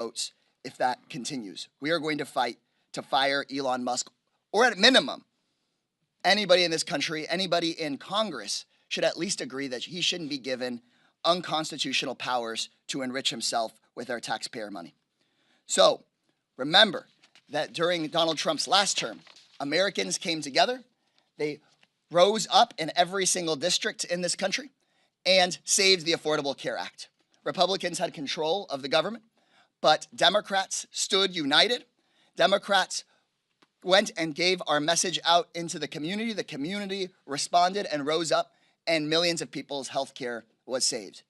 votes if that continues. We are going to fight to fire Elon Musk, or at minimum, anybody in this country, anybody in Congress should at least agree that he shouldn't be given unconstitutional powers to enrich himself with our taxpayer money. So remember that during Donald Trump's last term, Americans came together. They rose up in every single district in this country and saved the Affordable Care Act. Republicans had control of the government, but Democrats stood united. Democrats went and gave our message out into the community. The community responded and rose up, and millions of people's health care was saved.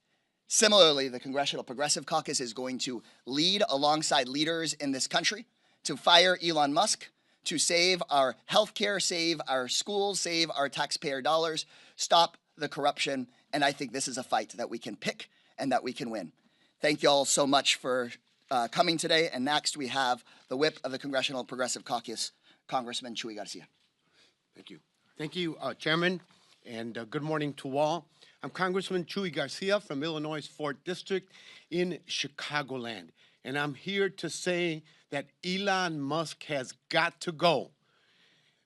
Similarly, the Congressional Progressive Caucus is going to lead alongside leaders in this country to fire Elon Musk, to save our health care, save our schools, save our taxpayer dollars, stop the corruption, and I think this is a fight that we can pick and that we can win. Thank you all so much for coming today, and next we have the whip of the Congressional Progressive Caucus, Congressman Chuy Garcia. Thank you. Thank you, Chairman, and good morning to all. I'm Congressman Chuy Garcia from Illinois' 4th District in Chicagoland, and I'm here to say that Elon Musk has got to go.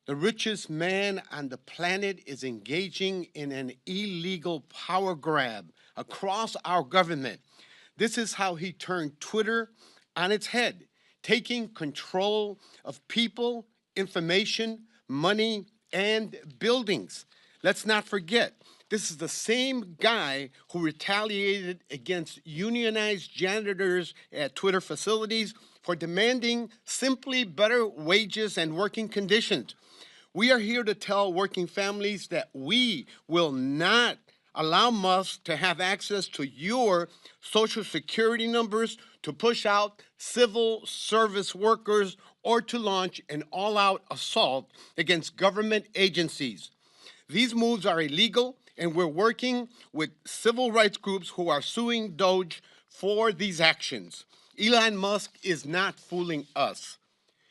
The richest man on the planet is engaging in an illegal power grab across our government. This is how he turned Twitter on its head, taking control of people, information, money, and buildings. Let's not forget, this is the same guy who retaliated against unionized janitors at Twitter facilities for demanding simply better wages and working conditions. We are here to tell working families that we will not allow Musk to have access to your Social Security numbers, to push out civil service workers, or to launch an all-out assault against government agencies. These moves are illegal, and we're working with civil rights groups who are suing Doge for these actions. Elon Musk is not fooling us.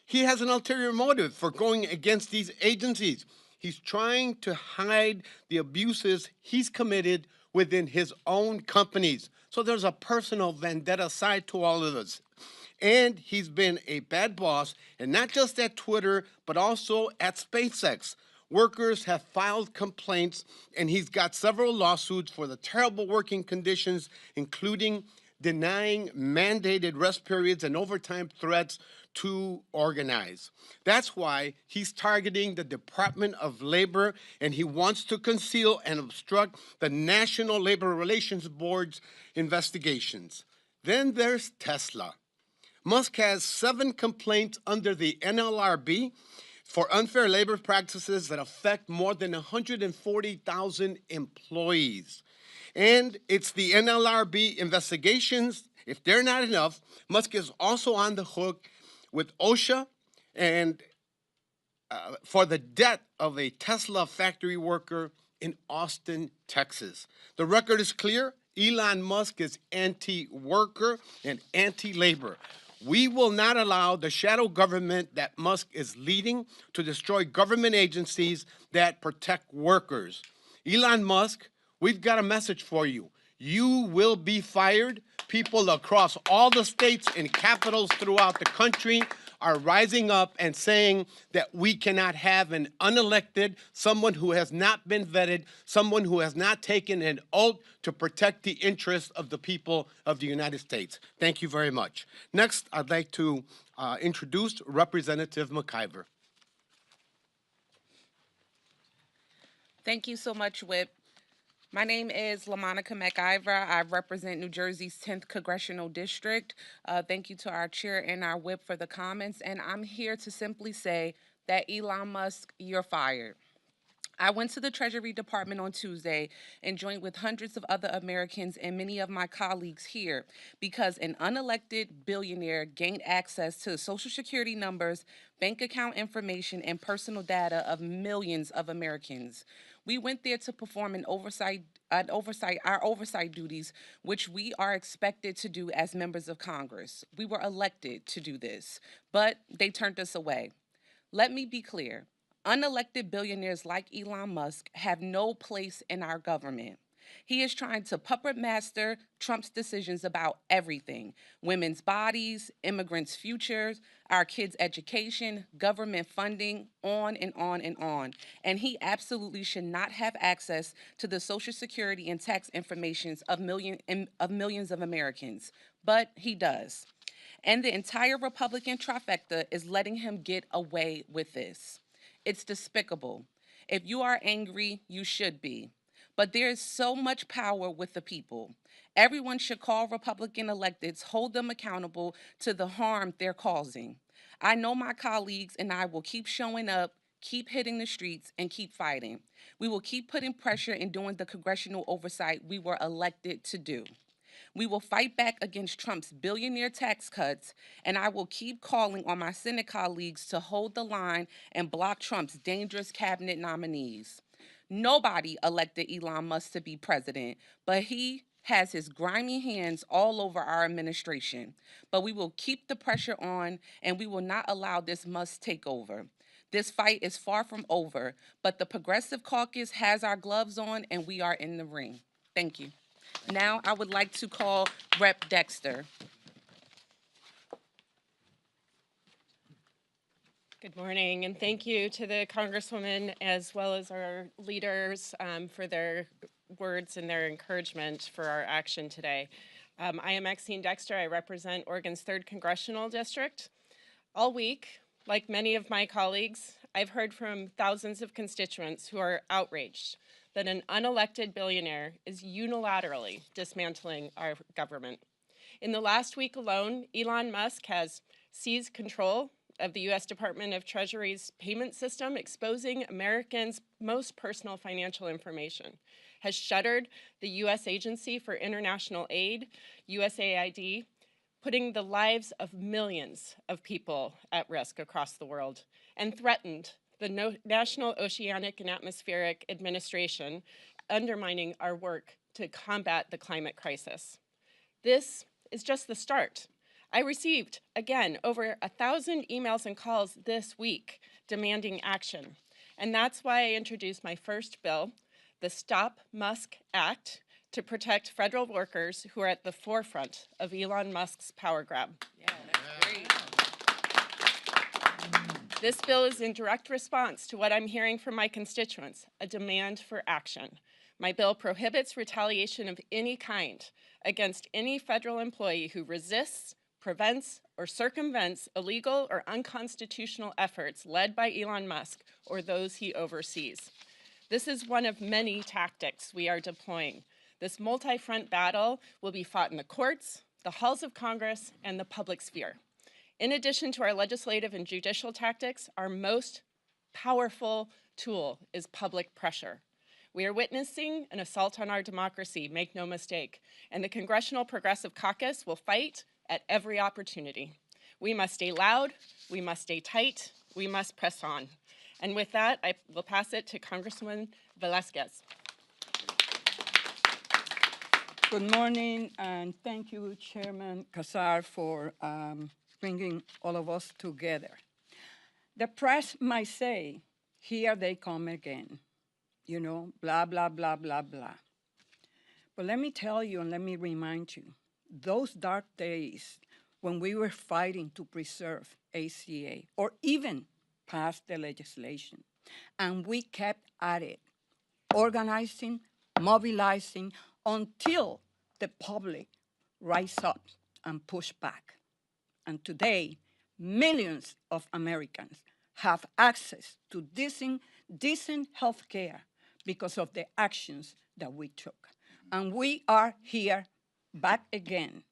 He has an ulterior motive for going against these agencies. He's trying to hide the abuses he's committed within his own companies. So there's a personal vendetta side to all of this. And he's been a bad boss, and not just at Twitter, but also at SpaceX. Workers have filed complaints, and he's got several lawsuits for the terrible working conditions, including denying mandated rest periods and overtime threats to organize. That's why he's targeting the Department of Labor, and he wants to conceal and obstruct the National Labor Relations Board's investigations. Then there's Tesla. Musk has 7 complaints under the NLRB for unfair labor practices that affect more than 140,000 employees. And it's the NLRB investigations. If they're not enough, Musk is also on the hook with OSHA and for the death of a Tesla factory worker in Austin, Texas. The record is clear. Elon Musk is anti-worker and anti-labor. We will not allow the shadow government that Musk is leading to destroy government agencies that protect workers. Elon Musk, we've got a message for you. You will be fired. People across all the states and capitals throughout the country are rising up and saying that we cannot have an unelected, someone who has not been vetted, someone who has not taken an oath to protect the interests of the people of the United States. Thank you very much. Next, I'd like to introduce Representative McIver. Thank you so much, Whip. My name is LaMonica McIver. I represent New Jersey's 10th Congressional District. Thank you to our chair and our whip for the comments. And I'm here to simply say that Elon Musk, you're fired. I went to the Treasury Department on Tuesday and joined with hundreds of other Americans and many of my colleagues here because an unelected billionaire gained access to Social Security numbers, bank account information, and personal data of millions of Americans. We went there to perform our oversight duties, which we are expected to do as members of Congress. We were elected to do this, but they turned us away. Let me be clear. Unelected billionaires like Elon Musk have no place in our government. He is trying to puppet master Trump's decisions about everything: women's bodies, immigrants' futures, our kids' education, government funding, on and on and on. And he absolutely should not have access to the Social Security and tax information of millions of Americans. But he does. And the entire Republican trifecta is letting him get away with this. It's despicable. If you are angry, you should be. But there is so much power with the people. Everyone should call Republican electeds, hold them accountable to the harm they're causing. I know my colleagues and I will keep showing up, keep hitting the streets, and keep fighting. We will keep putting pressure and doing the congressional oversight we were elected to do. We will fight back against Trump's billionaire tax cuts, and I will keep calling on my Senate colleagues to hold the line and block Trump's dangerous cabinet nominees. Nobody elected Elon Musk to be president, but he has his grimy hands all over our administration. But we will keep the pressure on, and we will not allow this Musk takeover. This fight is far from over, but the Progressive Caucus has our gloves on, and we are in the ring. Thank you. Now I would like to call Rep. Dexter. Good morning, and thank you to the Congresswoman as well as our leaders for their words and their encouragement for our action today. I am Maxine Dexter. I represent Oregon's 3rd Congressional District. All week, like many of my colleagues, I've heard from thousands of constituents who are outraged that an unelected billionaire is unilaterally dismantling our government. In the last week alone, Elon Musk has seized control of the U.S. Department of Treasury's payment system, exposing Americans' most personal financial information, has shuttered the U.S. Agency for International Aid, USAID, putting the lives of millions of people at risk across the world, and threatened the National Oceanic and Atmospheric Administration, undermining our work to combat the climate crisis. This is just the start. I received, again, over 1,000 emails and calls this week demanding action. And that's why I introduced my first bill, the Stop Musk Act, to protect federal workers who are at the forefront of Elon Musk's power grab. Yeah, that's great. This bill is in direct response to what I'm hearing from my constituents, a demand for action. My bill prohibits retaliation of any kind against any federal employee who resists, prevents, or circumvents illegal or unconstitutional efforts led by Elon Musk or those he oversees. This is one of many tactics we are deploying. This multi-front battle will be fought in the courts, the halls of Congress, and the public sphere. In addition to our legislative and judicial tactics, our most powerful tool is public pressure. We are witnessing an assault on our democracy, make no mistake, and the Congressional Progressive Caucus will fight at every opportunity. We must stay loud, we must stay tight, we must press on. And with that, I will pass it to Congresswoman Velasquez. Good morning, and thank you, Chairman Casar, for bringing all of us together. The press might say, here they come again, you know, blah, blah, blah, blah, blah. But let me tell you and let me remind you, those dark days when we were fighting to preserve ACA or even pass the legislation, and we kept at it, organizing, mobilizing, until the public rise up and push back. And today, millions of Americans have access to decent health care because of the actions that we took. And we are here back again.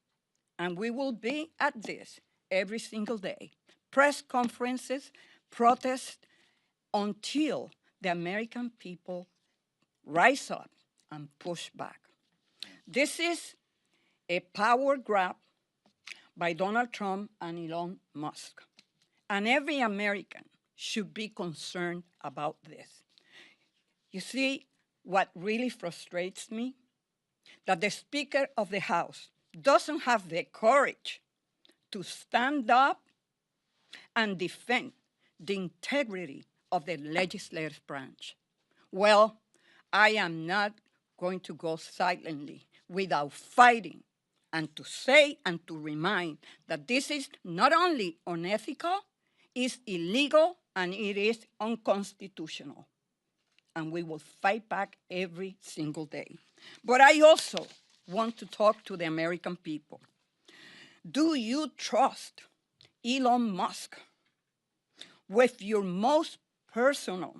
And we will be at this every single day. Press conferences, protests, until the American people rise up and push back. This is a power grab by Donald Trump and Elon Musk. And every American should be concerned about this. You see, what really frustrates me? That the Speaker of the House doesn't have the courage to stand up and defend the integrity of the legislative branch. Well, I am not going to go silently without fighting and to say and to remind that this is not only unethical, it's illegal, and it is unconstitutional. And we will fight back every single day. But I also want to talk to the American people. Do you trust Elon Musk with your most personal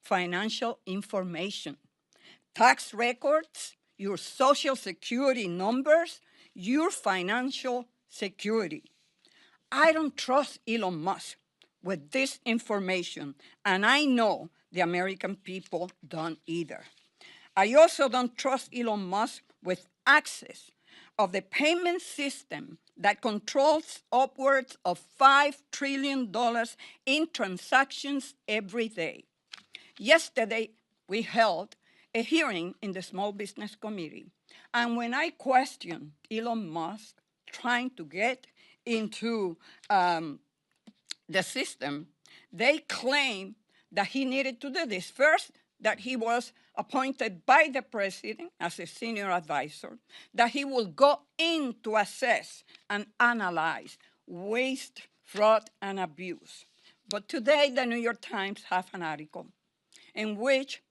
financial information, tax records, your social security numbers, your financial security? I don't trust Elon Musk with this information, and I know the American people don't either. I also don't trust Elon Musk with access of the payment system that controls upwards of $5 trillion in transactions every day. Yesterday, we held a hearing in the Small Business Committee, and when I questioned Elon Musk trying to get into the system, they claimed that he needed to do this. First, that he was appointed by the president as a senior advisor, that he will go in to assess and analyze waste, fraud, and abuse. But today, the New York Times have an article in which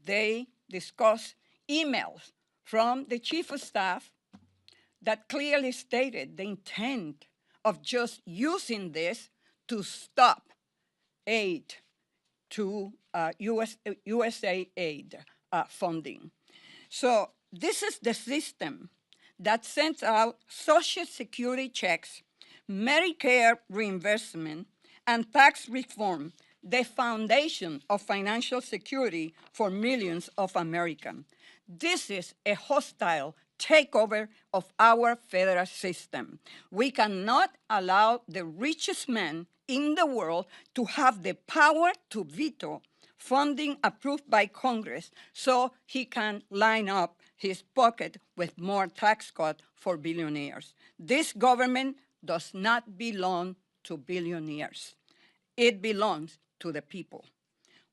they discuss emails from the chief of staff that clearly stated the intent of just using this to stop aid to USAID funding. So this is the system that sends out Social Security checks, Medicare reimbursement, and tax reform, the foundation of financial security for millions of Americans. This is a hostile takeover of our federal system. We cannot allow the richest man in the world to have the power to veto funding approved by Congress so he can line up his pocket with more tax cuts for billionaires. This government does not belong to billionaires. It belongs to the people.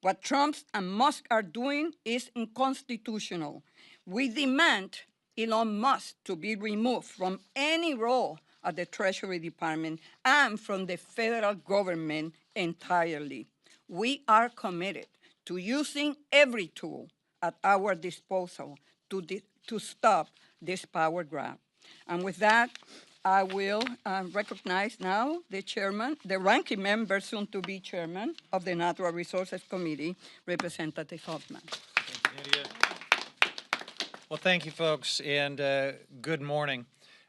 What Trump and Musk are doing is unconstitutional. We demand Elon Musk to be removed from any role at the Treasury Department and from the federal government entirely. We are committed to using every tool at our disposal to stop this power grab. And with that, I will recognize now the chairman, the ranking member, soon to be chairman of the Natural Resources Committee, Representative Hoffman. Thank you, Nydia. Well, thank you, folks, and good morning.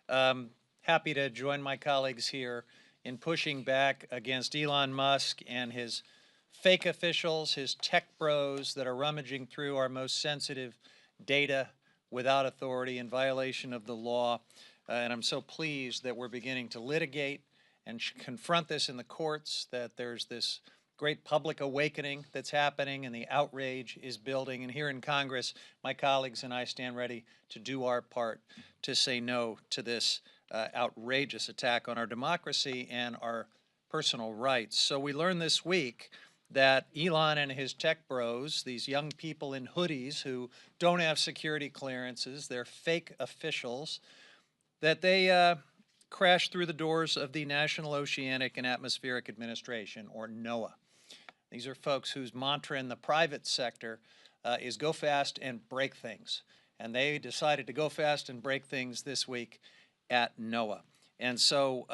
Happy to join my colleagues here in pushing back against Elon Musk and his fake officials, his tech bros that are rummaging through our most sensitive data without authority in violation of the law. And I'm so pleased that we're beginning to litigate and confront this in the courts, that there's this great public awakening that's happening and the outrage is building. And here in Congress, my colleagues and I stand ready to do our part to say no to this outrageous attack on our democracy and our personal rights. So we learned this week that Elon and his tech bros, these young people in hoodies who don't have security clearances, they're fake officials, that they crashed through the doors of the National Oceanic and Atmospheric Administration, or NOAA. These are folks whose mantra in the private sector is go fast and break things. And they decided to go fast and break things this week at NOAA. And so,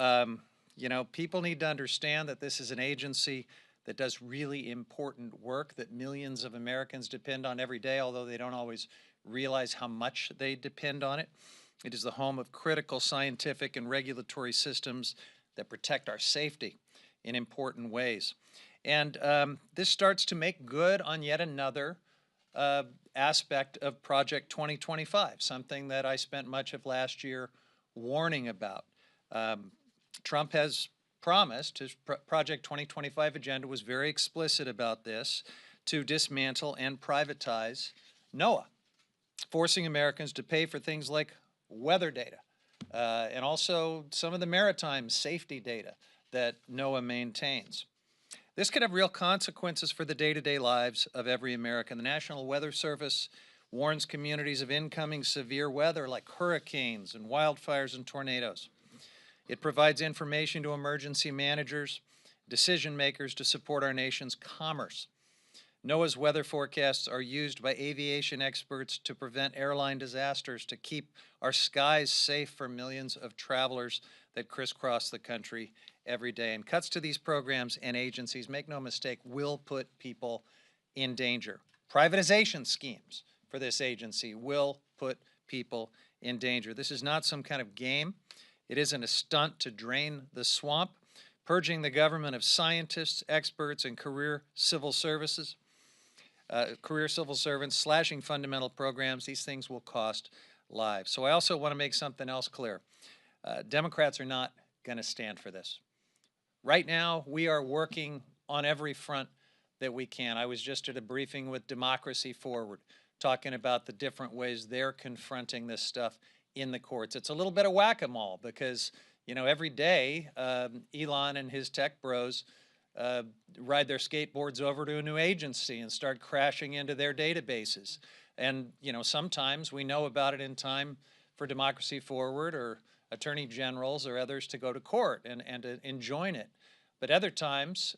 you know, people need to understand that this is an agency that does really important work that millions of Americans depend on every day, although they don't always realize how much they depend on it. It is the home of critical scientific and regulatory systems that protect our safety in important ways. And this starts to make good on yet another aspect of Project 2025, something that I spent much of last year warning about. Trump has promised, his Project 2025 agenda was very explicit about this, to dismantle and privatize NOAA, forcing Americans to pay for things like weather data and also some of the maritime safety data that NOAA maintains. This could have real consequences for the day-to-day lives of every American. The National Weather Service warns communities of incoming severe weather like hurricanes and wildfires and tornadoes. It provides information to emergency managers, decision makers to support our nation's commerce. NOAA's weather forecasts are used by aviation experts to prevent airline disasters, to keep our skies safe for millions of travelers that crisscross the country every day. And cuts to these programs and agencies, make no mistake, will put people in danger. Privatization schemes for this agency will put people in danger. This is not some kind of game. It isn't a stunt to drain the swamp. Purging the government of scientists, experts, and career civil servants, slashing fundamental programs, these things will cost lives. So I also want to make something else clear. Democrats are not going to stand for this. Right now, we are working on every front that we can. I was just at a briefing with Democracy Forward, talking about the different ways they're confronting this stuff in the courts. It's a little bit of whack-a-mole because, you know, every day Elon and his tech bros ride their skateboards over to a new agency and start crashing into their databases. And, you know, sometimes we know about it in time for Democracy Forward or attorney generals or others to go to court and to enjoin it. But other times,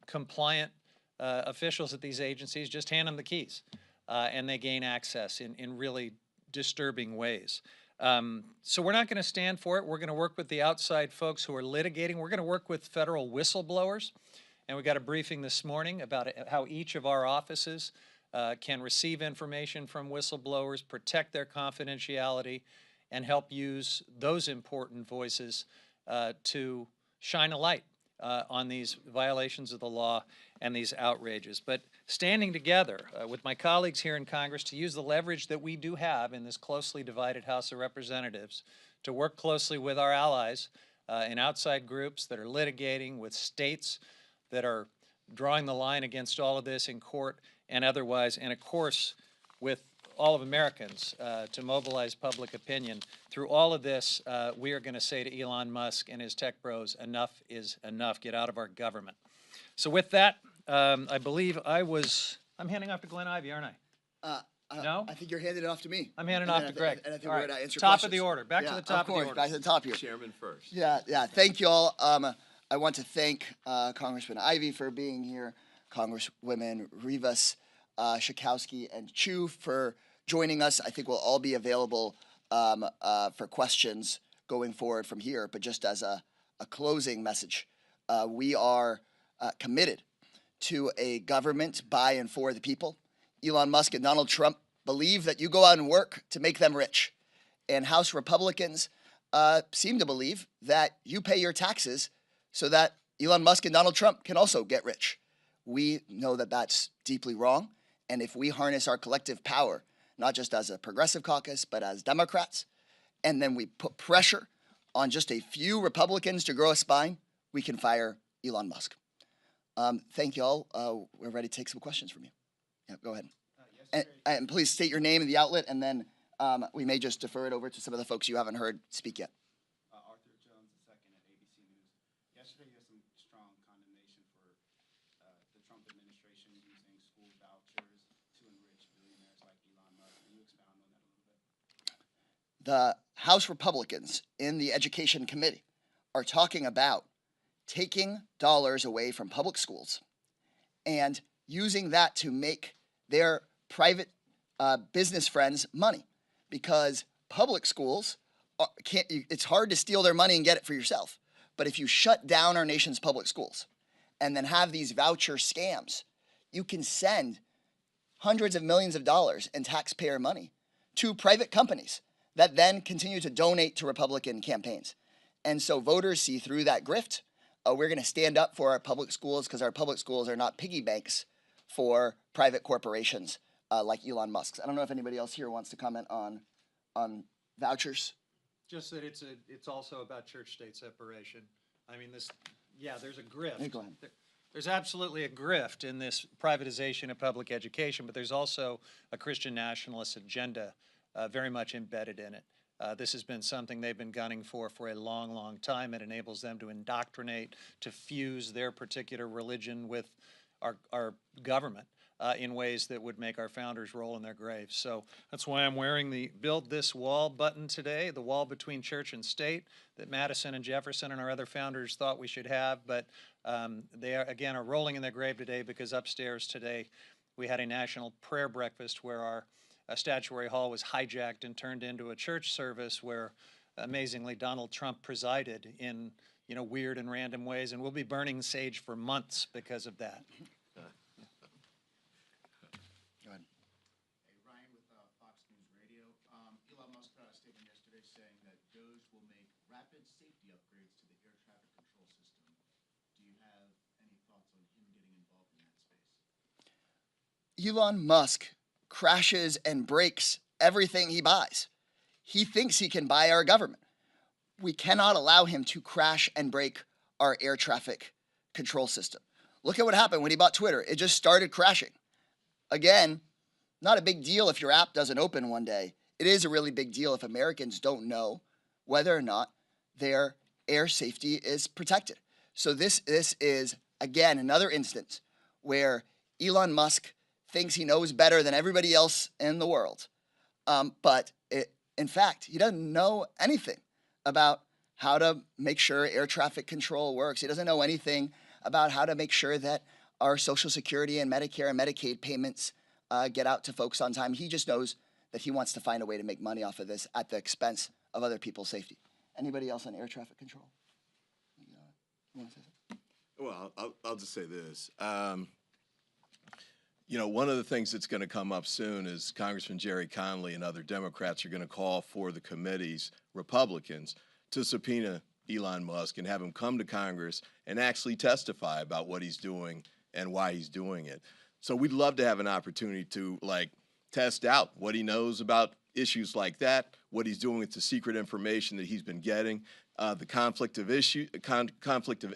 compliant officials at these agencies just hand them the keys and they gain access in really disturbing ways. So we're not going to stand for it. We're going to work with the outside folks who are litigating. We're going to work with federal whistleblowers. And we got a briefing this morning about how each of our offices can receive information from whistleblowers, protect their confidentiality, and help use those important voices to shine a light on these violations of the law and these outrages. But standing together with my colleagues here in Congress to use the leverage that we do have in this closely divided House of Representatives to work closely with our allies in outside groups that are litigating, with states that are drawing the line against all of this in court and otherwise, and of course with all of Americans to mobilize public opinion. Through all of this, we are going to say to Elon Musk and his tech bros, enough is enough. Get out of our government. So with that, I believe I'm handing off to Glenn Ivey, aren't I? No? I think you're handing it off to me. I'm handing off to Greg. And I think All we're right. going to answer Top questions. of the order. Back to the top of the order. Back to the top here. Chairman first. Yeah. Thank you all. I want to thank Congressman Ivey for being here, Congresswomen Rivas, Schakowsky, and Chu for joining us. I think we'll all be available for questions going forward from here. But just as a closing message, we are committed to a government by and for the people. Elon Musk and Donald Trump believe that you go out and work to make them rich. And House Republicans seem to believe that you pay your taxes so that Elon Musk and Donald Trump can also get rich. We know that that's deeply wrong. And if we harness our collective power, not just as a progressive caucus, but as Democrats, and then we put pressure on just a few Republicans to grow a spine, we can fire Elon Musk. Thank you all. We're ready to take some questions from you. Yeah, go ahead. And please state your name and the outlet, and then we may just defer it over to some of the folks you haven't heard speak yet. Arthur Jones II at ABC News. Yesterday, you had some strong condemnation for the Trump administration using school vouchers to enrich billionaires like Elon Musk. Can you expound on that a little bit? The House Republicans in the Education Committee are talking about taking dollars away from public schools and using that to make their private business friends money, because public schools it's hard to steal their money and get it for yourself. But if you shut down our nation's public schools and then have these voucher scams, you can send hundreds of millions of dollars in taxpayer money to private companies that then continue to donate to Republican campaigns. And so voters see through that grift. We're going to stand up for our public schools because our public schools are not piggy banks for private corporations like Elon Musk's. I don't know if anybody else here wants to comment on vouchers. Just that it's also about church-state separation. I mean, there's a grift. Hey, go ahead. There's absolutely a grift in this privatization of public education, but there's also a Christian nationalist agenda very much embedded in it. This has been something they've been gunning for a long, long time. It enables them to indoctrinate, to fuse their particular religion with our government. in ways that would make our founders roll in their graves. So that's why I'm wearing the Build This Wall button today, the wall between church and state that Madison and Jefferson and our other founders thought we should have. But they are, again, are rolling in their grave today because upstairs today we had a national prayer breakfast where our statuary hall was hijacked and turned into a church service where, amazingly, Donald Trump presided in weird and random ways, and we'll be burning sage for months because of that. Elon Musk put out a statement yesterday saying that DOGE will make rapid safety upgrades to the air traffic control system. Do you have any thoughts on him getting involved in that space? Elon Musk crashes and breaks everything he buys. He thinks he can buy our government. We cannot allow him to crash and break our air traffic control system. Look at what happened when he bought Twitter. It just started crashing. Again, not a big deal if your app doesn't open one day. It is a really big deal if Americans don't know whether or not their air safety is protected. So this is, again, another instance where Elon Musk thinks he knows better than everybody else in the world. In fact, he doesn't know anything about how to make sure air traffic control works. He doesn't know anything about how to make sure that our Social Security and Medicare and Medicaid payments get out to folks on time. He just knows that he wants to find a way to make money off of this at the expense of other people's safety. Anybody else on air traffic control? You want to say something? Well, I'll just say this. One of the things that's going to come up soon is Congressman Jerry Connolly and other Democrats are going to call for the committees, Republicans, to subpoena Elon Musk and have him come to Congress and actually testify about what he's doing and why he's doing it. So we'd love to have an opportunity to, test out what he knows about issues like that, what he's doing with the secret information that he's been getting, the conflict of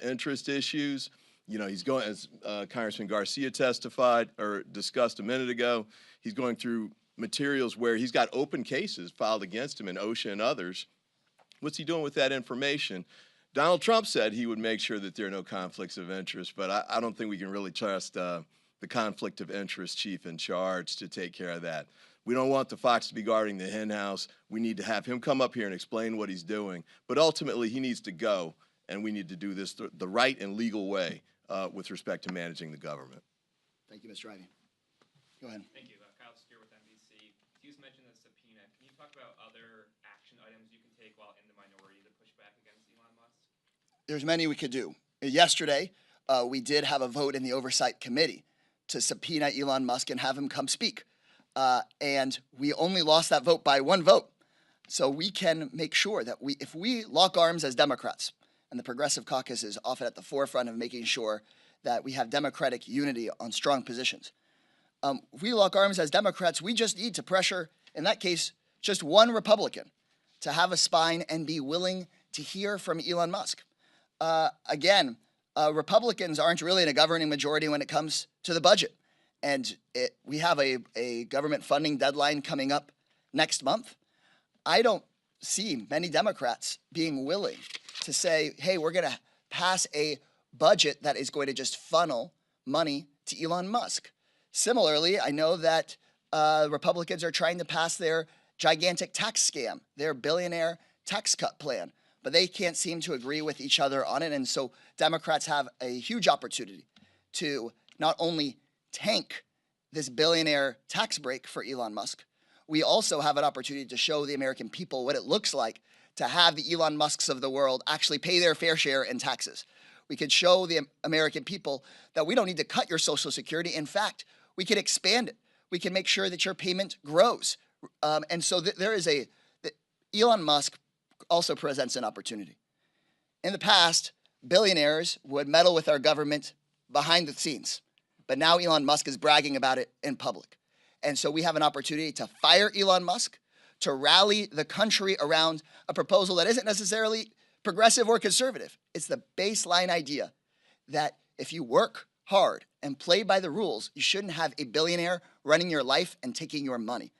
interest issues. He's going, as Congressman Garcia testified or discussed a minute ago, he's going through materials where he's got open cases filed against him in OSHA and others. What's he doing with that information? Donald Trump said he would make sure that there are no conflicts of interest, but I don't think we can really trust the conflict of interest chief in charge to take care of that. We don't want the fox to be guarding the hen house. We need to have him come up here and explain what he's doing. But ultimately, he needs to go, and we need to do this the right and legal way with respect to managing the government. Thank you, Mr. Ivey. Go ahead. Thank you. Kyle Steer with NBC. You just mentioned the subpoena. Can you talk about other action items you can take while in the minority to push back against Elon Musk? There's many we could do. Yesterday, we did have a vote in the Oversight Committee to subpoena Elon Musk and have him come speak. And we only lost that vote by one vote. So we can make sure that if we lock arms as Democrats, and the Progressive Caucus is often at the forefront of making sure that we have Democratic unity on strong positions. If we lock arms as Democrats, we just need to pressure, in that case, just one Republican to have a spine and be willing to hear from Elon Musk. Republicans aren't really in a governing majority when it comes to the budget. And we have a government funding deadline coming up next month. I don't see many Democrats being willing to say, hey, we're going to pass a budget that is going to just funnel money to Elon Musk. Similarly, I know that Republicans are trying to pass their gigantic tax scam, their billionaire tax cut plan, but they can't seem to agree with each other on it. And so Democrats have a huge opportunity to not only tank this billionaire tax break for Elon Musk, we also have an opportunity to show the American people what it looks like to have the Elon Musks of the world actually pay their fair share in taxes. We could show the American people that we don't need to cut your Social Security. In fact, we can expand it. We can make sure that your payment grows. And so Elon Musk also presents an opportunity. In the past, billionaires would meddle with our government behind the scenes, but now Elon Musk is bragging about it in public. And so we have an opportunity to fire Elon Musk, to rally the country around a proposal that isn't necessarily progressive or conservative. It's the baseline idea that if you work hard and play by the rules, you shouldn't have a billionaire running your life and taking your money.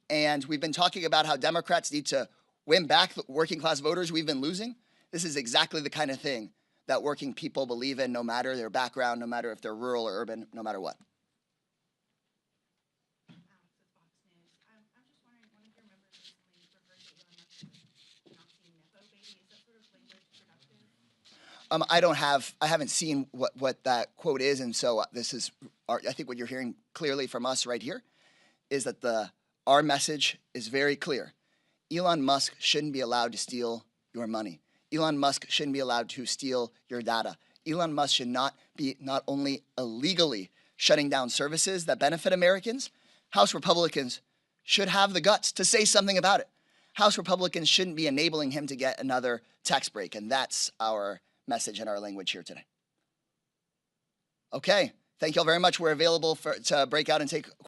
And we've been talking about how Democrats need to win back the working class voters we've been losing. This is exactly the kind of thing that working people believe in, no matter their background, no matter if they're rural or urban, no matter what. I haven't seen what that quote is, and so I think what you're hearing clearly from us right here is that our message is very clear. Elon Musk shouldn't be allowed to steal your money. Elon Musk shouldn't be allowed to steal your data. Elon Musk should not be not only illegally shutting down services that benefit Americans, House Republicans should have the guts to say something about it. House Republicans shouldn't be enabling him to get another tax break, and that's our message and our language here today. Okay, thank you all very much. We're available to break out and take